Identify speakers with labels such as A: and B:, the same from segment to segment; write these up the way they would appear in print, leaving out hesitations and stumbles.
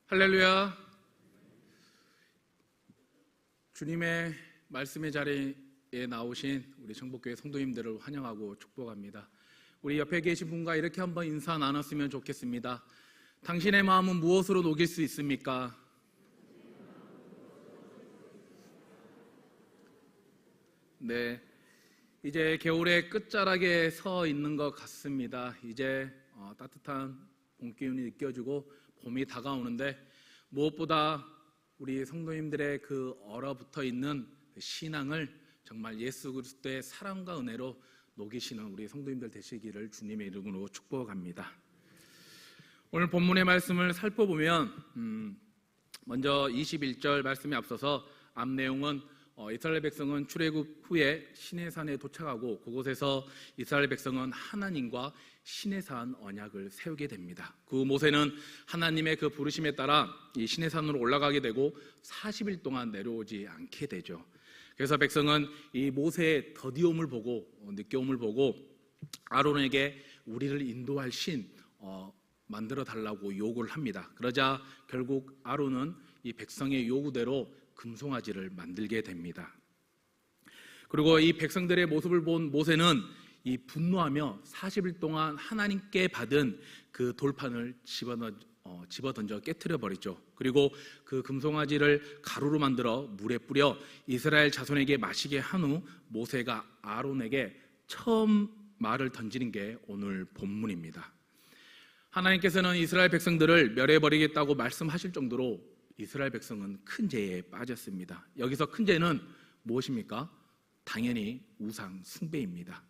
A: 할렐루야. 주님의 말씀의 자리에 나오신 우리 정복교회 성도님들을 환영하고 축복합니다. 우리 옆에 계신 분과 이렇게 한번 인사 나눴으면 좋겠습니다. 당신의 마음은 무엇으로 녹일 수 있습니까? 네, 이제 겨울의 끝자락에 서 있는 것 같습니다. 이제 따뜻한 봄 기운이 느껴지고 봄이 다가오는데, 무엇보다 우리 성도님들의 그 얼어붙어 있는 신앙을 정말 예수 그리스도의 사랑과 은혜로 녹이시는 우리 성도님들 되시기를 주님의 이름으로 축복합니다. 오늘 본문의 말씀을 살펴보면 먼저 21절 말씀에 앞서서 앞 내용은 이스라엘 백성은 출애굽 후에 시내산에 도착하고 그곳에서 이스라엘 백성은 하나님과 시내산 언약을 세우게 됩니다. 그 모세는 하나님의 그 부르심에 따라 이 시내산으로 올라가게 되고 40일 동안 내려오지 않게 되죠. 그래서 백성은 이 모세의 더디움을 보고 느껴움을 보고 아론에게 우리를 인도할 신 만들어 달라고 요구를 합니다. 그러자 결국 아론은 이 백성의 요구대로 금송아지를 만들게 됩니다. 그리고 이 백성들의 모습을 본 모세는 이 분노하며 40일 동안 하나님께 받은 그 돌판을 집어던져 깨트려 버리죠. 그리고 그 금송아지를 가루로 만들어 물에 뿌려 이스라엘 자손에게 마시게 한 후 모세가 아론에게 처음 말을 던지는 게 오늘 본문입니다. 하나님께서는 이스라엘 백성들을 멸해버리겠다고 말씀하실 정도로 이스라엘 백성은 큰 죄에 빠졌습니다. 여기서 큰 죄는 무엇입니까? 당연히 우상 숭배입니다.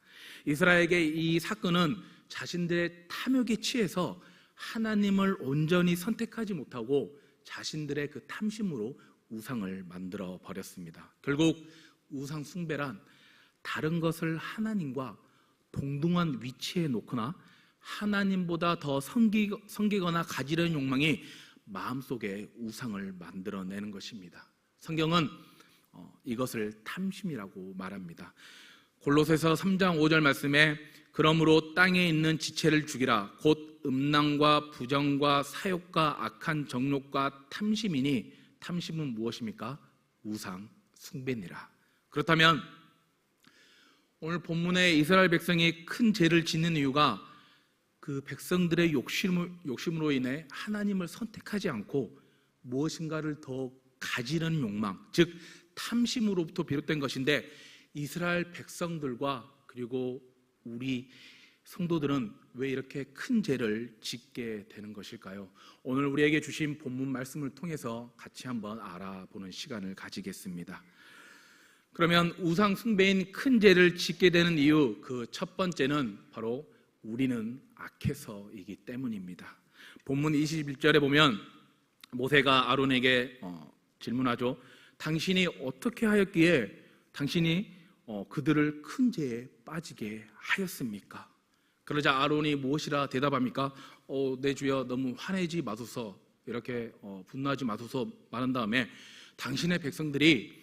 A: 이스라엘에게 이 사건은 자신들의 탐욕에 취해서 하나님을 온전히 선택하지 못하고 자신들의 그 탐심으로 우상을 만들어 버렸습니다. 결국 우상 숭배란 다른 것을 하나님과 동등한 위치에 놓거나 하나님보다 더 섬기거나 가지려는 욕망이 마음속에 우상을 만들어내는 것입니다. 성경은 이것을 탐심이라고 말합니다. 골로새서 3장 5절 말씀에 그러므로 땅에 있는 지체를 죽이라 곧 음란과 부정과 사욕과 악한 정욕과 탐심이니 탐심은 무엇입니까? 우상 숭배니라. 그렇다면 오늘 본문에 이스라엘 백성이 큰 죄를 짓는 이유가 그 백성들의 욕심으로 인해 하나님을 선택하지 않고 무엇인가를 더 가지려는 욕망, 즉 탐심으로부터 비롯된 것인데, 이스라엘 백성들과 그리고 우리 성도들은 왜 이렇게 큰 죄를 짓게 되는 것일까요? 오늘 우리에게 주신 본문 말씀을 통해서 같이 한번 알아보는 시간을 가지겠습니다. 그러면 우상 숭배인 큰 죄를 짓게 되는 이유, 그 첫 번째는 바로 우리는 악해서이기 때문입니다. 본문 21절에 보면 모세가 아론에게 질문하죠. 당신이 어떻게 하였기에 당신이 그들을 큰 죄에 빠지게 하였습니까? 그러자 아론이 무엇이라 대답합니까? 내 주여, 너무 화내지 마소서, 이렇게 분노하지 마소서 말한 다음에 당신의 백성들이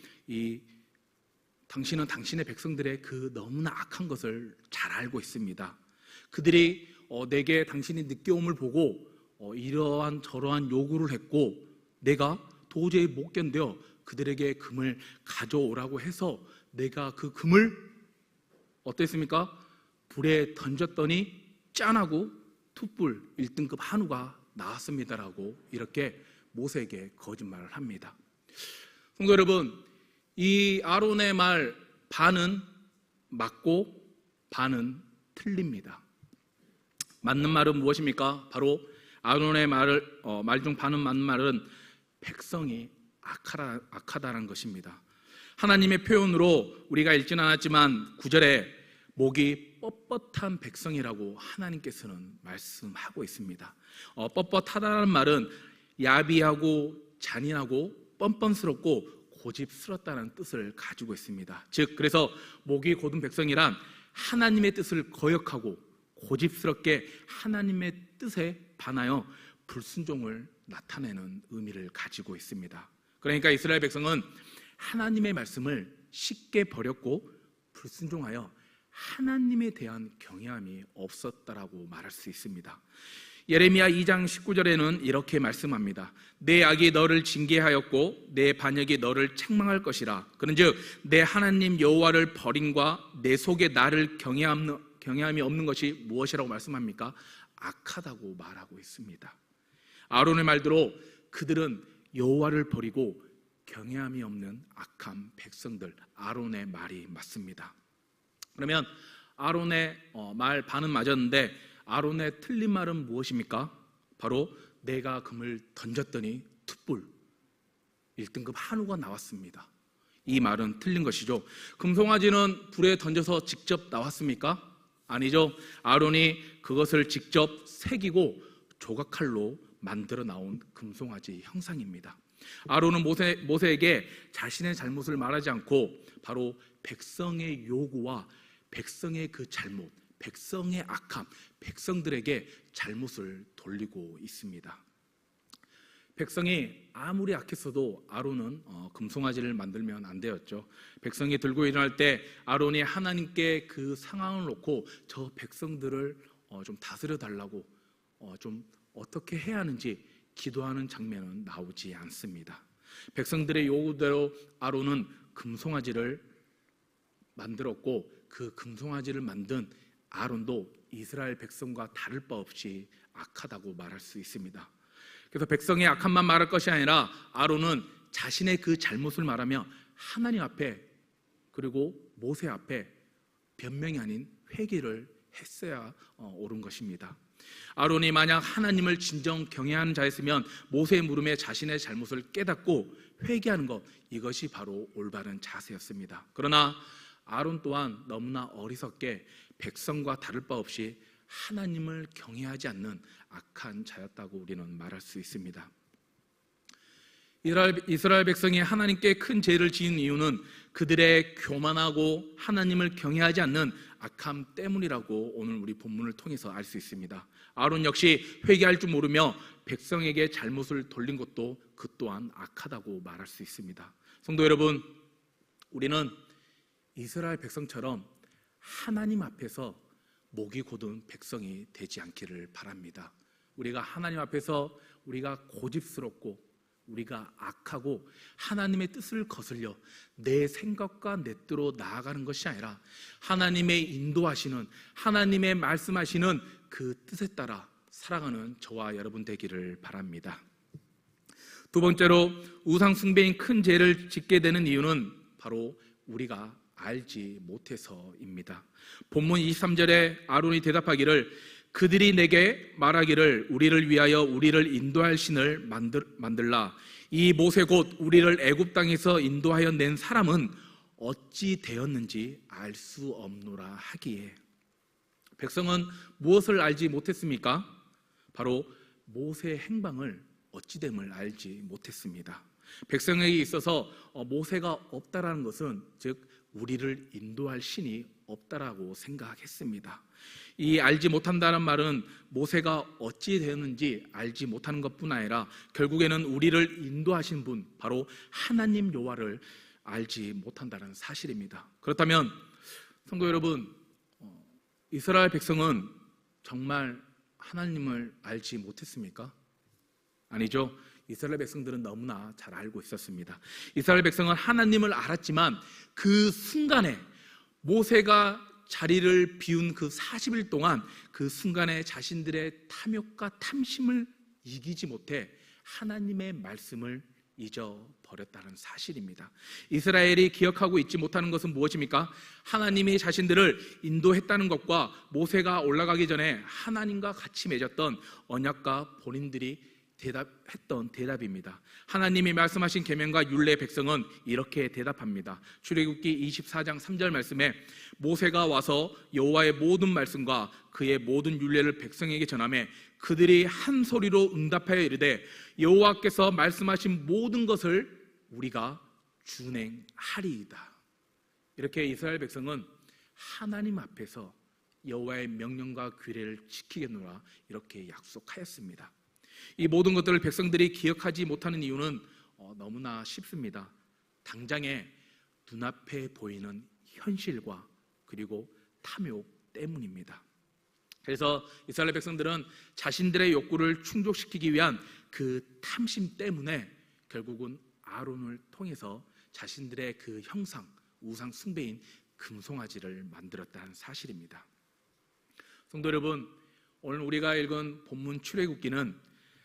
A: 당신은 당신의 백성들의 그 너무나 악한 것을 잘 알고 있습니다. 그들이 내게 당신이 느껴옴을 보고 이러한 저러한 요구를 했고 내가 도저히 못 견뎌 그들에게 금을 가져오라고 해서 내가 그 금을 어땠습니까? 불에 던졌더니 짠하고 툭불 1등급 한우가 나왔습니다라고 이렇게 모세에게 거짓말을 합니다. 성도 여러분, 이 아론의 말 반은 맞고 반은 틀립니다. 맞는 말은 무엇입니까? 바로 아론의 말 중 반은 맞는 말은 백성이 악하다는 것입니다. 하나님의 표현으로 우리가 읽지는 않았지만 9절에 목이 뻣뻣한 백성이라고 하나님께서는 말씀하고 있습니다. 뻣뻣하다는 말은 야비하고 잔인하고 뻔뻔스럽고 고집스럽다는 뜻을 가지고 있습니다. 즉, 그래서 목이 곧은 백성이란 하나님의 뜻을 거역하고 고집스럽게 하나님의 뜻에 반하여 불순종을 나타내는 의미를 가지고 있습니다. 그러니까 이스라엘 백성은 하나님의 말씀을 쉽게 버렸고 불순종하여 하나님에 대한 경외함이 없었다라고 말할 수 있습니다. 예레미야 2장 19절에는 이렇게 말씀합니다. 내 악이 너를 징계하였고 내 반역이 너를 책망할 것이라. 그런즉 내 하나님 여호와를 버림과 내 속에 나를 경외함이 없는 것이 무엇이라고 말씀합니까? 악하다고 말하고 있습니다. 아론의 말대로 그들은 여호와를 버리고 경외함이 없는 악한 백성들, 아론의 말이 맞습니다. 그러면 아론의 말 반은 맞았는데 아론의 틀린 말은 무엇입니까? 바로 내가 금을 던졌더니 툭불 1등급 한우가 나왔습니다. 이 말은 틀린 것이죠. 금송아지는 불에 던져서 직접 나왔습니까? 아니죠. 아론이 그것을 직접 새기고 조각칼로 만들어 나온 금송아지 형상입니다. 아론은 모세에게 자신의 잘못을 말하지 않고 바로 백성의 요구와 백성의 그 잘못, 백성의 악함, 백성들에게 잘못을 돌리고 있습니다. 백성이 아무리 악했어도 아론은 금송아지를 만들면 안 되었죠. 백성이 들고 일어날 때 아론이 하나님께 그 상황을 놓고 저 백성들을 좀 다스려 달라고 좀 어떻게 해야 하는지 기도하는 장면은 나오지 않습니다. 백성들의 요구대로 아론은 금송아지를 만들었고 그 금송아지를 만든 아론도 이스라엘 백성과 다를 바 없이 악하다고 말할 수 있습니다. 그래서 백성의 악함만 말할 것이 아니라 아론은 자신의 그 잘못을 말하며 하나님 앞에 그리고 모세 앞에 변명이 아닌 회개를 했어야 옳은 것입니다. 아론이 만약 하나님을 진정 경외하는 자였으면 모세의 물음에 자신의 잘못을 깨닫고 회개하는 것, 이것이 바로 올바른 자세였습니다. 그러나 아론 또한 너무나 어리석게 백성과 다를 바 없이 하나님을 경외하지 않는 악한 자였다고 우리는 말할 수 있습니다. 이스라엘 백성이 하나님께 큰 죄를 지은 이유는 그들의 교만하고 하나님을 경외하지 않는 악함 때문이라고 오늘 우리 본문을 통해서 알 수 있습니다. 아론 역시 회개할 줄 모르며 백성에게 잘못을 돌린 것도 그 또한 악하다고 말할 수 있습니다. 성도 여러분, 우리는 이스라엘 백성처럼 하나님 앞에서 목이 곧은 백성이 되지 않기를 바랍니다. 우리가 하나님 앞에서 우리가 고집스럽고 우리가 악하고 하나님의 뜻을 거슬려 내 생각과 내 뜻으로 나아가는 것이 아니라 하나님의 인도하시는, 하나님의 말씀하시는 그 뜻에 따라 살아가는 저와 여러분 되기를 바랍니다. 두 번째로 우상 숭배인 큰 죄를 짓게 되는 이유는 바로 우리가 알지 못해서입니다. 본문 23절에 아론이 대답하기를 그들이 내게 말하기를 우리를 위하여 우리를 인도할 신을 만들라. 이 모세 곧 우리를 애굽 땅에서 인도하여 낸 사람은 어찌 되었는지 알 수 없노라 하기에, 백성은 무엇을 알지 못했습니까? 바로 모세의 행방을 어찌됨을 알지 못했습니다. 백성에게 있어서 모세가 없다라는 것은 즉 우리를 인도할 신이 없다라고 생각했습니다. 이 알지 못한다는 말은 모세가 어찌 되었는지 알지 못하는 것뿐 아니라 결국에는 우리를 인도하신 분, 바로 하나님 여호와를 알지 못한다는 사실입니다. 그렇다면 성도 여러분, 이스라엘 백성은 정말 하나님을 알지 못했습니까? 아니죠. 이스라엘 백성들은 너무나 잘 알고 있었습니다. 이스라엘 백성은 하나님을 알았지만 그 순간에 모세가 자리를 비운 그 40일 동안 그 순간에 자신들의 탐욕과 탐심을 이기지 못해 하나님의 말씀을 잊어버렸다는 사실입니다. 이스라엘이 기억하고 있지 못하는 것은 무엇입니까? 하나님이 자신들을 인도했다는 것과 모세가 올라가기 전에 하나님과 같이 맺었던 언약과 본인들이 했던 대답입니다. 하나님이 말씀하신 계명과 율례, 백성은 이렇게 대답합니다. 출애굽기 24장 3절 말씀에 모세가 와서 여호와의 모든 말씀과 그의 모든 율례를 백성에게 전하매 그들이 한 소리로 응답하여 이르되 여호와께서 말씀하신 모든 것을 우리가 준행하리이다. 이렇게 이스라엘 백성은 하나님 앞에서 여호와의 명령과 규례를 지키겠노라 이렇게 약속하였습니다. 이 모든 것들을 백성들이 기억하지 못하는 이유는 너무나 쉽습니다. 당장에 눈앞에 보이는 현실과 그리고 탐욕 때문입니다. 그래서 이스라엘 백성들은 자신들의 욕구를 충족시키기 위한 그 탐심 때문에 결국은 아론을 통해서 자신들의 그 형상, 우상 숭배인 금송아지를 만들었다는 사실입니다. 성도 여러분, 오늘 우리가 읽은 본문 출애굽기는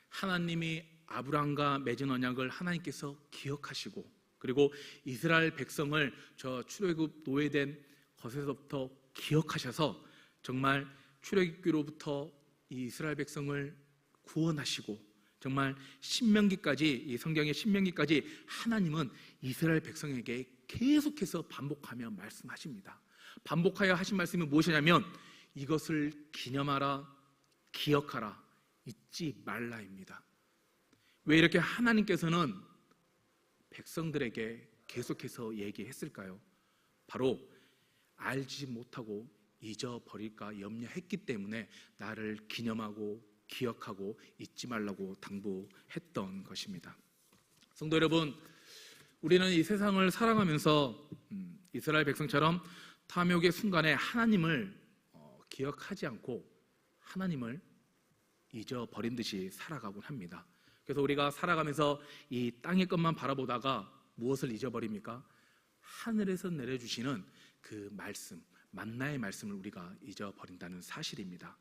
A: 하나님이 아브라함과 맺은 언약을 하나님께서 기억하시고, 그리고 이스라엘 백성을 저 출애굽 노예된 것에서부터 기억하셔서 정말 출애굽기로부터 이 이스라엘 백성을 구원하시고, 정말 신명기까지, 이 성경의 신명기까지 하나님은 이스라엘 백성에게 계속해서 반복하며 말씀하십니다. 반복하여 하신 말씀이 무엇이냐면 이것을 기념하라, 기억하라, 잊지 말라입니다. 왜 이렇게 하나님께서는 백성들에게 계속해서 얘기했을까요? 바로 알지 못하고 잊어버릴까 염려했기 때문에 나를 기념하고 기억하고 잊지 말라고 당부했던 것입니다. 성도 여러분, 우리는 이 세상을 살아가면서 이스라엘 백성처럼 탐욕의 순간에 하나님을 기억하지 않고 하나님을 잊어버린 듯이 살아가곤 합니다. 그래서 우리가 살아가면서 이 땅의 것만 바라보다가 무엇을 잊어버립니까? 하늘에서 내려주시는 그 말씀, 만나의 말씀을 우리가 잊어버린다는 사실입니다.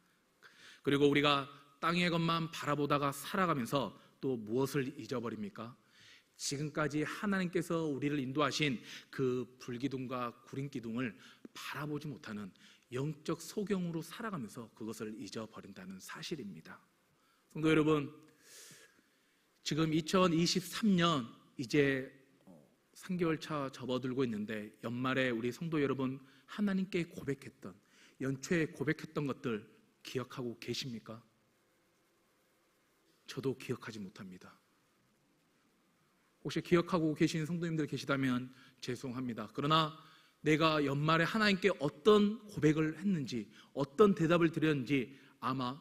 A: 그리고 우리가 땅의 것만 바라보다가 살아가면서 또 무엇을 잊어버립니까? 지금까지 하나님께서 우리를 인도하신 그 불기둥과 구름기둥을 바라보지 못하는 영적 소경으로 살아가면서 그것을 잊어버린다는 사실입니다. 성도 여러분, 지금 2023년 이제 3개월 차 접어들고 있는데, 연말에 우리 성도 여러분 하나님께 고백했던, 연초에 고백했던 것들 기억하고 계십니까? 저도 기억하지 못합니다. 혹시 기억하고 계신 성도님들 계시다면 죄송합니다. 그러나 내가 연말에 하나님께 어떤 고백을 했는지, 어떤 대답을 드렸는지 아마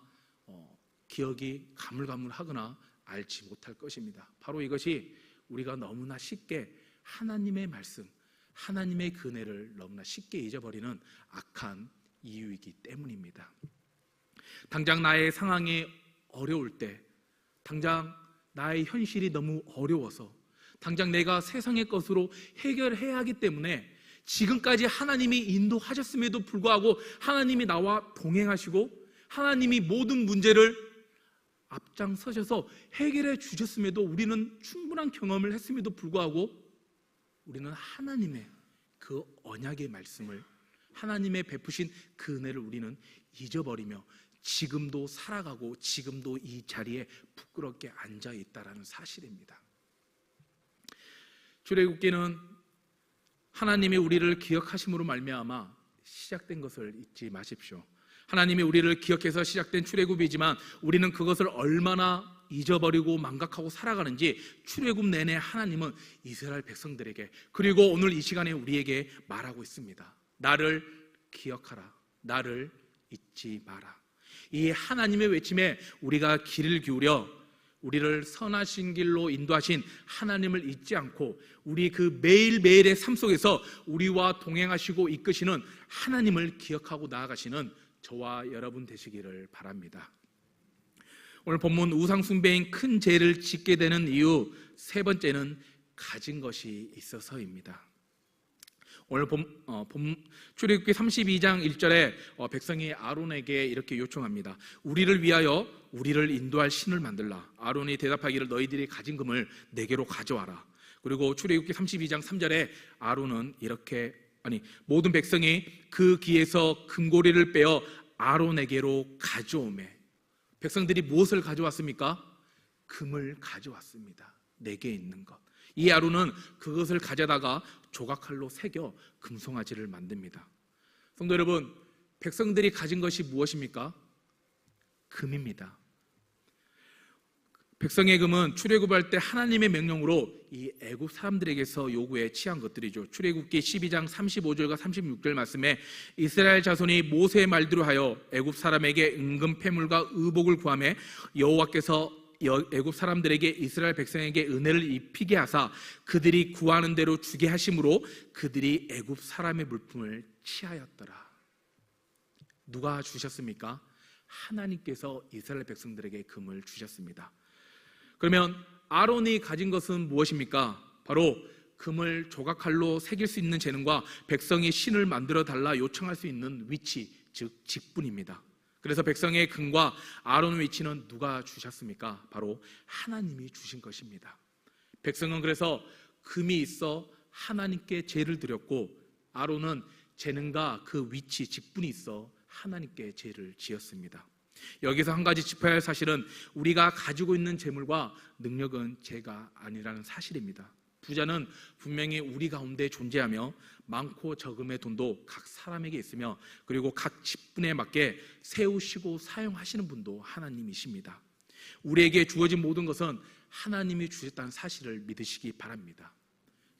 A: 기억이 가물가물하거나 알지 못할 것입니다. 바로 이것이 우리가 너무나 쉽게 하나님의 말씀, 하나님의 은혜를 너무나 쉽게 잊어버리는 악한 이유이기 때문입니다. 당장 나의 상황이 어려울 때, 당장 나의 현실이 너무 어려워서, 당장 내가 세상의 것으로 해결해야 하기 때문에 지금까지 하나님이 인도하셨음에도 불구하고, 하나님이 나와 동행하시고 하나님이 모든 문제를 앞장서셔서 해결해 주셨음에도, 우리는 충분한 경험을 했음에도 불구하고 우리는 하나님의 그 언약의 말씀을, 하나님의 베푸신 그 은혜를 우리는 잊어버리며 지금도 살아가고 지금도 이 자리에 부끄럽게 앉아 있다라는 사실입니다. 출애굽기는 하나님이 우리를 기억하심으로 말미암아 시작된 것을 잊지 마십시오. 하나님이 우리를 기억해서 시작된 출애굽이지만 우리는 그것을 얼마나 잊어버리고 망각하고 살아가는지 출애굽 내내 하나님은 이스라엘 백성들에게, 그리고 오늘 이 시간에 우리에게 말하고 있습니다. 나를 기억하라, 나를 잊지 마라. 이 하나님의 외침에 우리가 귀를 기울여 우리를 선하신 길로 인도하신 하나님을 잊지 않고 우리 그 매일매일의 삶 속에서 우리와 동행하시고 이끄시는 하나님을 기억하고 나아가시는 저와 여러분 되시기를 바랍니다. 오늘 본문 우상 숭배인 큰 죄를 짓게 되는 이유 세 번째는 가진 것이 있어서입니다. 오늘 출애굽기 32장 1절에 백성이 아론에게 이렇게 요청합니다. 우리를 위하여 우리를 인도할 신을 만들라. 아론이 대답하기를 너희들이 가진 금을 내게로 가져와라. 그리고 출애굽기 32장 3절에 아론은 이렇게, 모든 백성이 그 기에서 금고리를 빼어 아론에게로 가져오매. 백성들이 무엇을 가져왔습니까? 금을 가져왔습니다. 내게 있는 것. 이 아론은 그것을 가져다가 조각칼로 새겨 금송아지를 만듭니다. 성도 여러분, 백성들이 가진 것이 무엇입니까? 금입니다. 백성의 금은 출애굽할 때 하나님의 명령으로 이 애굽 사람들에게서 요구해 취한 것들이죠. 출애굽기 12장 35절과 36절 말씀에 이스라엘 자손이 모세의 말대로 하여 애굽 사람에게 은금 패물과 의복을 구하매 여호와께서 애굽 사람들에게 이스라엘 백성에게 은혜를 입히게 하사 그들이 구하는 대로 주게 하심으로 그들이 애굽 사람의 물품을 취하였더라. 누가 주셨습니까? 하나님께서 이스라엘 백성들에게 금을 주셨습니다. 그러면 아론이 가진 것은 무엇입니까? 바로 금을 조각칼로 새길 수 있는 재능과 백성이 신을 만들어 달라 요청할 수 있는 위치, 즉 직분입니다. 그래서 백성의 금과 아론의 위치는 누가 주셨습니까? 바로 하나님이 주신 것입니다. 백성은 그래서 금이 있어 하나님께 제를 드렸고, 아론은 재능과 그 위치, 직분이 있어 하나님께 제를 지었습니다. 여기서 한 가지 짚어야 할 사실은 우리가 가지고 있는 재물과 능력은 죄가 아니라는 사실입니다. 부자는 분명히 우리 가운데 존재하며 많고 적음의 돈도 각 사람에게 있으며, 그리고 각 직분에 맞게 세우시고 사용하시는 분도 하나님이십니다. 우리에게 주어진 모든 것은 하나님이 주셨다는 사실을 믿으시기 바랍니다.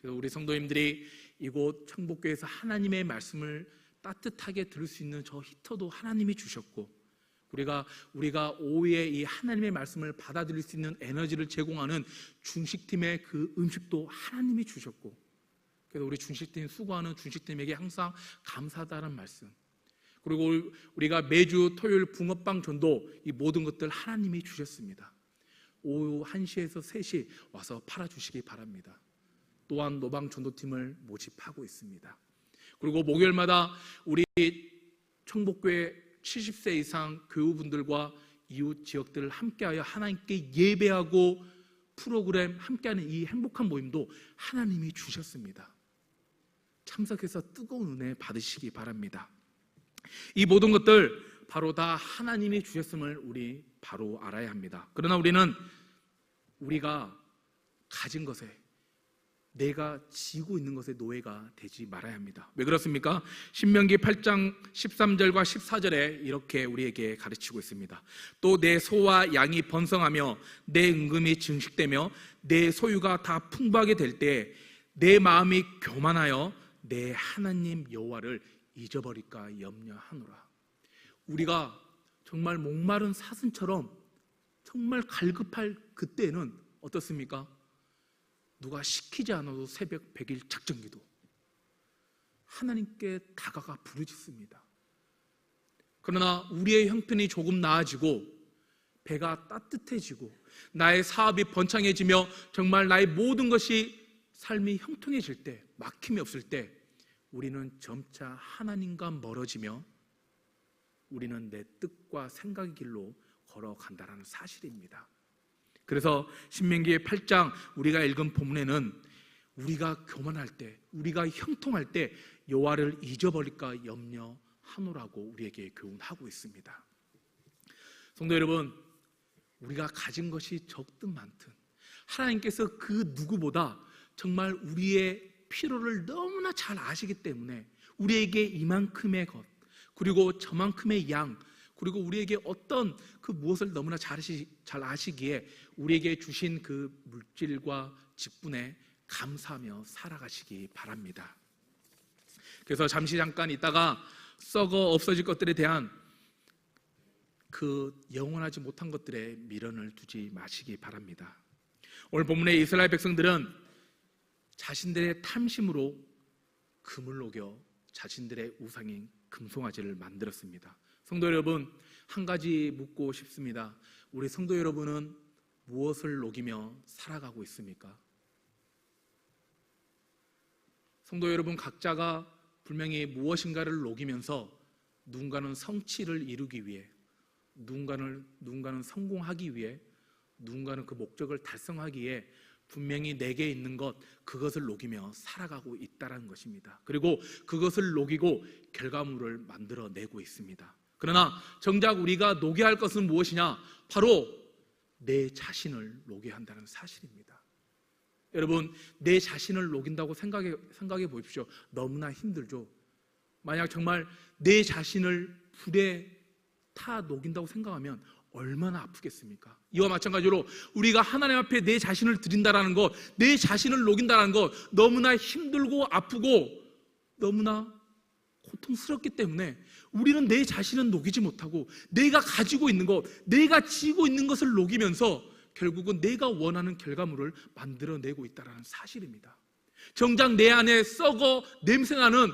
A: 그래서 우리 성도님들이 이곳 청복교회에서 하나님의 말씀을 따뜻하게 들을 수 있는 저 히터도 하나님이 주셨고, 우리가 오후에 이 하나님의 말씀을 받아들일 수 있는 에너지를 제공하는 중식팀의 그 음식도 하나님이 주셨고, 그래서 우리 중식팀 수고하는 중식팀에게 항상 감사하다는 말씀, 그리고 우리가 매주 토요일 붕어빵 전도, 이 모든 것들 하나님이 주셨습니다. 오후 1시에서 3시 와서 팔아주시기 바랍니다. 또한 노방 전도팀을 모집하고 있습니다. 그리고 목요일마다 우리 청복교회 70세 이상 교우분들과 이웃 지역들을 함께하여 하나님께 예배하고 프로그램 함께하는 이 행복한 모임도 하나님이 주셨습니다. 참석해서 뜨거운 은혜 받으시기 바랍니다. 이 모든 것들 바로 다 하나님이 주셨음을 우리 바로 알아야 합니다. 그러나 우리가 가진 것에, 내가 지고 있는 것에 노예가 되지 말아야 합니다. 왜 그렇습니까? 신명기 8장 13절과 14절에 이렇게 우리에게 가르치고 있습니다. 또 내 소와 양이 번성하며 내 은금이 증식되며 내 소유가 다 풍부하게 될 때 내 마음이 교만하여 내 하나님 여호와를 잊어버릴까 염려하노라. 우리가 정말 목마른 사슴처럼 정말 갈급할 그때는 어떻습니까? 누가 시키지 않아도 새벽 100일 작정기도 하나님께 다가가 부르짖습니다. 그러나 우리의 형편이 조금 나아지고 배가 따뜻해지고 나의 사업이 번창해지며 정말 나의 모든 것이 삶이 형통해질 때, 막힘이 없을 때 우리는 점차 하나님과 멀어지며 우리는 내 뜻과 생각의 길로 걸어간다는 사실입니다. 그래서 신명기의 8장 우리가 읽은 본문에는 우리가 교만할 때, 우리가 형통할 때 여호와를 잊어버릴까 염려하노라고 우리에게 교훈하고 있습니다. 성도 여러분, 우리가 가진 것이 적든 많든 하나님께서 그 누구보다 정말 우리의 필요를 너무나 잘 아시기 때문에 우리에게 이만큼의 것, 그리고 저만큼의 양, 그리고 우리에게 어떤 그 무엇을 너무나 잘 아시기에 우리에게 주신 그 물질과 직분에 감사하며 살아가시기 바랍니다. 그래서 잠깐 있다가 썩어 없어질 것들에 대한 그 영원하지 못한 것들에 미련을 두지 마시기 바랍니다. 오늘 본문의 이스라엘 백성들은 자신들의 탐심으로 금을 녹여 자신들의 우상인 금송아지를 만들었습니다. 성도 여러분, 한 가지 묻고 싶습니다. 우리 성도 여러분은 무엇을 녹이며 살아가고 있습니까? 성도 여러분 각자가 분명히 무엇인가를 녹이면서 누군가는 성취를 이루기 위해, 누군가는 성공하기 위해, 누군가는 그 목적을 달성하기에 분명히 내게 있는 것, 그것을 녹이며 살아가고 있다는 것입니다. 그리고 그것을 녹이고 결과물을 만들어내고 있습니다. 그러나 정작 우리가 녹여야 할 것은 무엇이냐? 바로 내 자신을 녹여야 한다는 사실입니다. 여러분, 내 자신을 녹인다고 생각해 보십시오. 너무나 힘들죠. 만약 정말 내 자신을 불에 타 녹인다고 생각하면 얼마나 아프겠습니까? 이와 마찬가지로 우리가 하나님 앞에 내 자신을 드린다라는 것, 내 자신을 녹인다라는 것, 너무나 힘들고 아프고 너무나 고통스럽기 때문에 우리는 내 자신은 녹이지 못하고 내가 가지고 있는 것, 내가 지고 있는 것을 녹이면서 결국은 내가 원하는 결과물을 만들어내고 있다는 사실입니다. 정작 내 안에 썩어 냄새나는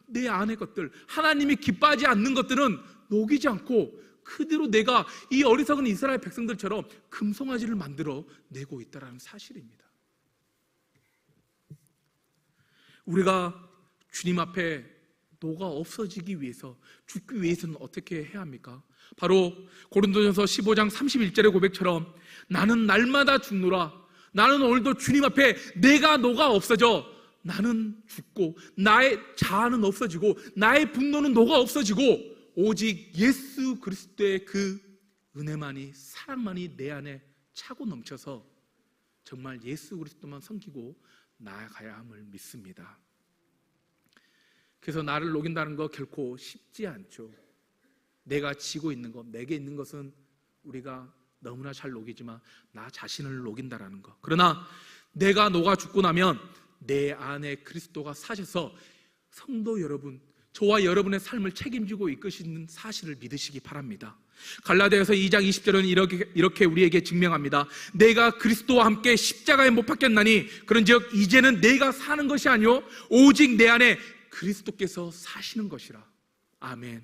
A: 내 안의 것들, 하나님이 기뻐하지 않는 것들은 녹이지 않고 그대로 내가 이 어리석은 이스라엘 백성들처럼 금송아지를 만들어 내고 있다는 사실입니다. 우리가 주님 앞에 노가 없어지기 위해서, 죽기 위해서는 어떻게 해야 합니까? 바로 고린도전서 15장 31절의 고백처럼 나는 날마다 죽노라. 나는 오늘도 주님 앞에 내가 노가 없어져 나는 죽고 나의 자아는 없어지고 나의 분노는 노가 없어지고 오직 예수 그리스도의 그 은혜만이, 사랑만이 내 안에 차고 넘쳐서 정말 예수 그리스도만 섬기고 나아가야 함을 믿습니다. 그래서 나를 녹인다는 거 결코 쉽지 않죠. 내가 지고 있는 것, 내게 있는 것은 우리가 너무나 잘 녹이지만 나 자신을 녹인다라는 것. 그러나 내가 녹아 죽고 나면 내 안에 그리스도가 사셔서 성도 여러분, 저와 여러분의 삶을 책임지고 이끄시는 사실을 믿으시기 바랍니다. 갈라디아서 2장 20절은 이렇게 우리에게 증명합니다. 내가 그리스도와 함께 십자가에 못 박혔나니 그런즉 이제는 내가 사는 것이 아니요 오직 내 안에 그리스도께서 사시는 것이라. 아멘.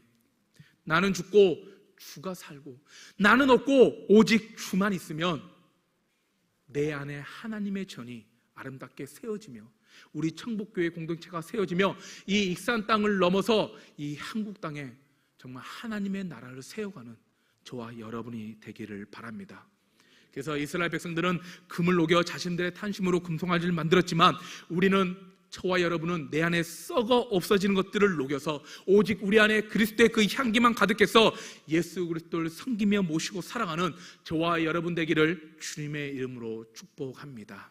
A: 나는 죽고 주가 살고, 나는 없고 오직 주만 있으면 내 안에 하나님의 전이 아름답게 세워지며 우리 청북교회 공동체가 세워지며 이 익산 땅을 넘어서 이 한국 땅에 정말 하나님의 나라를 세워가는 저와 여러분이 되기를 바랍니다. 그래서 이스라엘 백성들은 금을 녹여 자신들의 탄심으로 금송아지를 만들었지만 우리는, 저와 여러분은 내 안에 썩어 없어지는 것들을 녹여서 오직 우리 안에 그리스도의 그 향기만 가득해서 예수 그리스도를 섬기며 모시고 살아가는 저와 여러분 되기를 주님의 이름으로 축복합니다.